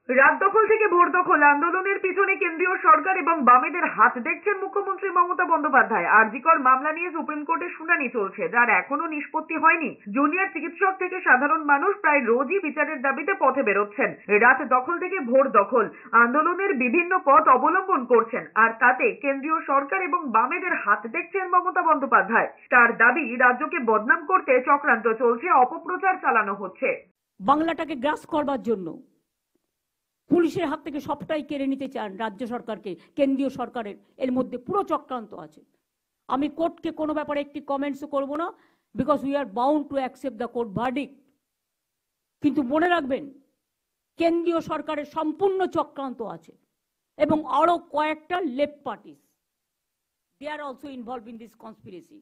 রাত দখল থেকে ভোর দখল আন্দোলনের পিছনে কেন্দ্রীয় সরকার এবং বামেদের হাত দেখছেন মুখ্যমন্ত্রী মমতা বন্দ্যোপাধ্যায়। আরজিকর মামলা নিয়ে সুপ্রিম কোর্টে শুনানি চলছে, যার এখনো নিষ্পত্তি হয়নি। জুনিয়র চিকিৎসক থেকে সাধারণ মানুষ প্রায় রোজই বিচারের দাবিতে পথে বেরোচ্ছেন। রাত দখল থেকে ভোর দখল আন্দোলনের বিভিন্ন পথ অবলম্বন করছেন, আর তাতে কেন্দ্রীয় সরকার এবং বামেদের হাত দেখছেন মমতা বন্দ্যোপাধ্যায়। তার দাবি, রাজ্যকে বদনাম করতে চক্রান্ত চলছে, অপপ্রচার চালানো হচ্ছে। বাংলাটাকে গ্রাস করবার জন্য পুলিশের হাত থেকে সবটাই কেড়ে নিতে চান রাজ্য সরকারকে, কেন্দ্রীয় সরকারের এর মধ্যে পুরো চক্রান্ত আছে। আমি কোর্টকে কোনো ব্যাপারে একটি কমেন্টসও করব না, because we are bound to accept the court verdict. কিন্তু মনে রাখবেন, কেন্দ্রীয় সরকারের সম্পূর্ণ চক্রান্ত আছে এবং আরো কয়েকটা left parties, they are also involve in this conspiracy.